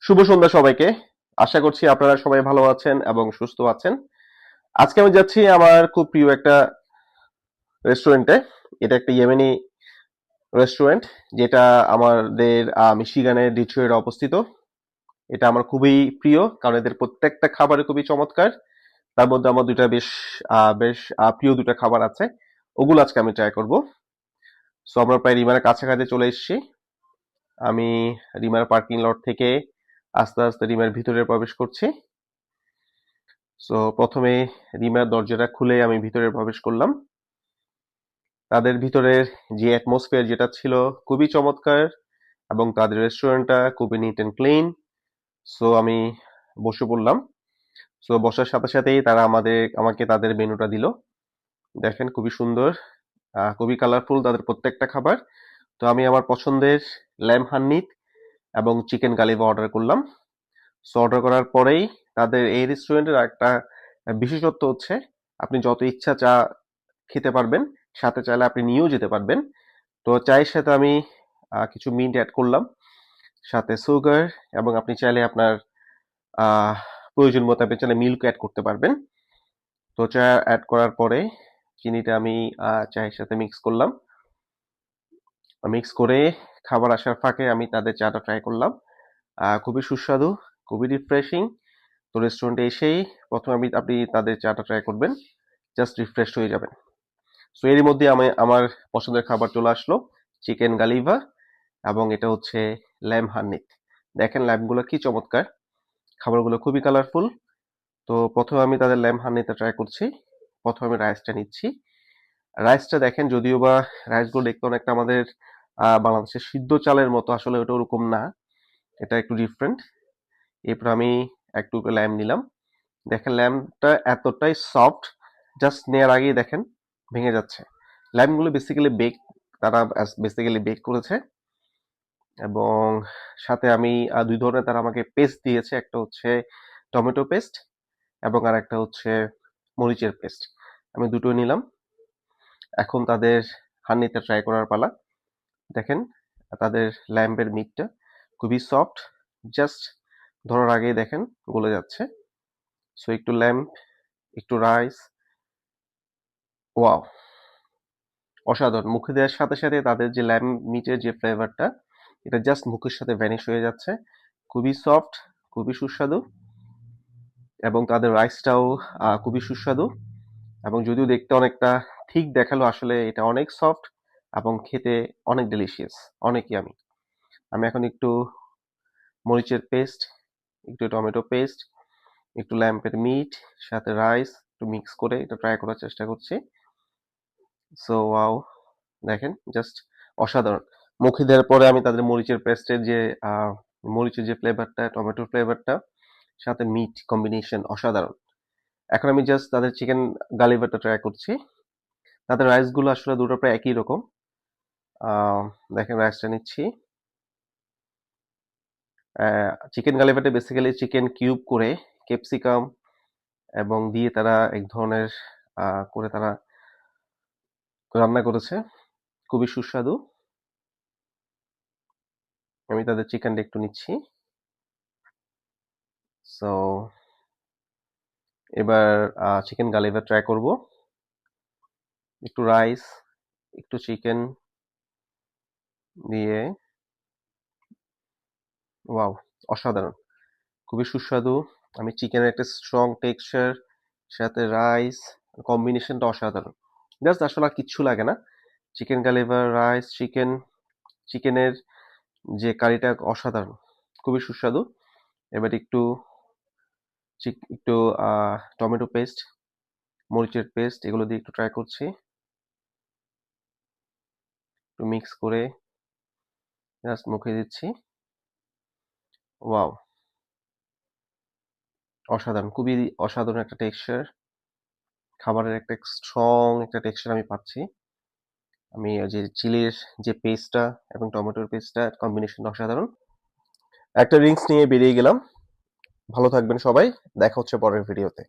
শুভ সন্ধ্যা সবাইকে। আশা করছি আপনারা সবাই ভালো আছেন এবং সুস্থ আছেন। আজকে আমি যাচ্ছি আমার খুব প্রিয় একটা রেস্টুরেন্টে। এটা একটা ইয়েমেনি রেস্টুরেন্ট, যেটা আমাদের মিশিগানের ডিট্রয়েটে অবস্থিত। এটা আমার খুবই প্রিয় কারণ এদের প্রত্যেকটা খাবারই খুবই চমৎকার। তার মধ্যে আমার দুইটা বেশ প্রিয় দুটা খাবার আছে, ওগুলো আজকে আমি ট্রাই করব। সো আমরা প্রায় রিমার কাছাকাছি চলে এসেছি। আমি রিমার পার্কিং লট থেকে আস্তে আস্তে রিমার ভিতরে প্রবেশ করছি। সো প্রথমে রিমার দরজাটা খুলে আমি ভিতরে প্রবেশ করলাম। তাদের ভিতরের যে অ্যাটমসফিয়ার যেটা ছিল খুবই চমৎকার, এবং তাদের রেস্টুরেন্টটা খুবই নিট অ্যান্ড ক্লিন। সো আমি বসে পড়লাম। সো বসার সাথে সাথেই তারা আমাকে তাদের মেনুটা দিল। দেখেন খুবই সুন্দর, খুবই কালারফুল তাদের প্রত্যেকটা খাবার। তো আমি আমার পছন্দের ল্যাম্ব হান্নিত এবং চিকেন গালিভা অর্ডার করলাম। সো অর্ডার করার পরেই তাদের এই রেস্টুরেন্টের একটা বিশেষত্ব হচ্ছে আপনি যত ইচ্ছা চা খেতে পারবেন, সাথে চাইলে আপনি নিয়েও যেতে পারবেন। তো চায়ের সাথে আমি কিছু মিন্ট অ্যাড করলাম, সাথে সুগার, এবং আপনি চাইলে আপনার আহ, প্রয়োজন মতো আপনি চাইলে মিল্ক অ্যাড করতে পারবেন। তো চা অ্যাড করার পরে চিনিটা আমি চায়ের সাথে মিক্স করলাম। মিক্স করে খাবার আসার ফাঁকে আমি তাদের চাটা ট্রাই করলাম। খুবই সুস্বাদু, খুবই রিফ্রেশিং। তো রেস্টুরেন্টে এসেই প্রথমে আপনি তাদের চাটা ট্রাই করবেন, জাস্ট রিফ্রেশ হয়ে যাবেন। সো এরই মধ্যে আমি আমার পছন্দের খাবার চলে আসলো, চিকেন গালিভা, এবং এটা হচ্ছে ল্যাম্ব হান্নিত। দেখেন ল্যাম্বগুলো কি চমৎকার, খাবারগুলো খুবই কালারফুল। তো প্রথমে আমি তাদের ল্যাম্ব হান্নিটা ট্রাই করছি। প্রথমে আমি রাইসটা নিচ্ছি। রাইসটা দেখেন, যদিও বা রাইসগুলো দেখতে অনেকটা আমাদের বাংলাদেশের সিদ্ধ চালের মতো, আসলে ওটা ওরকম না, এটা একটু ডিফারেন্ট। এরপর আমি একটু ল্যাম্ব নিলাম। দেখেন ল্যাম্বটা এতটাই সফট, জাস্ট নেওয়ার আগেই দেখেন ভেঙে যাচ্ছে। ল্যাম্বগুলো তারা বেসিক্যালি বেক করেছে। এবং সাথে আমি দুই ধরনের তারা আমাকে পেস্ট দিয়েছে, একটা হচ্ছে টমেটো পেস্ট এবং আর একটা হচ্ছে মরিচের পেস্ট। আমি দুটোই নিলাম। এখন তাদের হান্নিটা ট্রাই করার পালা। দেখেন তাদের ল্যাম্বের মিটটা খুবই সফট, জাস্ট ধরার আগেই দেখেন গলে যাচ্ছে। সো একটু ল্যাম্ব, একটু রাইস, ওয়াও, অসাধারণ। মুখে দেওয়ার সাথে সাথে তাদের যে ল্যাম্ব মিটের যে ফ্লেভারটা, এটা জাস্ট মুখের সাথে ভ্যানিশ হয়ে যাচ্ছে। খুবই সফট, খুবই সুস্বাদু, এবং তাদের রাইসটাও খুবই সুস্বাদু। এবং যদিও দেখতে অনেকটা ঠিক দেখালো, আসলে এটা অনেক সফট এবং খেতে অনেক ডেলিশিয়াস, অনেক ইয়ামি। আমি এখন একটু মরিচের পেস্ট, একটু টমেটো পেস্ট, একটু ল্যাম্পের মিট, সাথে রাইস একটু মিক্স করে এটা ট্রাই করার চেষ্টা করছি। সো ওয়াও, দেখেন জাস্ট অসাধারণ। মুখে দেওয়ার পরে আমি তাদের মরিচের যে ফ্লেভারটা, টমেটোর ফ্লেভারটা, সাথে মিট কম্বিনেশন অসাধারণ। এখন আমি জাস্ট তাদের চিকেন গালিভারটা ট্রাই করছি। তাদের রাইসগুলো আসলে দুটো প্রায় একই রকম। আহ, দেখেন রাইসটা নিচ্ছি। চিকেন গালিভারটা বেসিক্যালি চিকেন কিউব করে ক্যাপসিকাম এবং দিয়ে তারা এক ধরনের করে তারা রান্না করেছে, খুবই সুস্বাদু। আমি তাদের চিকেনটা একটু নিচ্ছি। সো এবার চিকেন গালিভার ট্রাই করব। একটু রাইস, একটু চিকেন দিয়ে, ওয়াও, অসাধারণ, খুবই সুস্বাদু। আমি চিকেনের একটা স্ট্রং টেক্সচার, সাথে রাইস, কম্বিনেশনটা অসাধারণ। জাস্ট আসলে আর কিচ্ছু লাগে না। চিকেন গালিভার, রাইস, চিকেনের যে কারিটা অসাধারণ, খুবই সুস্বাদু। এবার একটু টমেটো পেস্ট, মরিচের পেস্ট, এগুলো দিয়ে একটু ট্রাই করছি। একটু মিক্স করে জাস্ট মুখে দিচ্ছি। ওয়াও, অসাধারণ, খুবই অসাধারণ একটা টেক্সচার। খাবারের একটা স্ট্রং একটা টেক্সচার আমি পাচ্ছি। আমি ওই যে চিলির যে পেস্টটা এবং টমেটোর পেস্টটা কম্বিনেশন অসাধারণ। একটা রিংস নিয়ে বেরিয়ে গেলাম। ভালো থাকবেন সবাই, দেখা হচ্ছে পরের ভিডিওতে।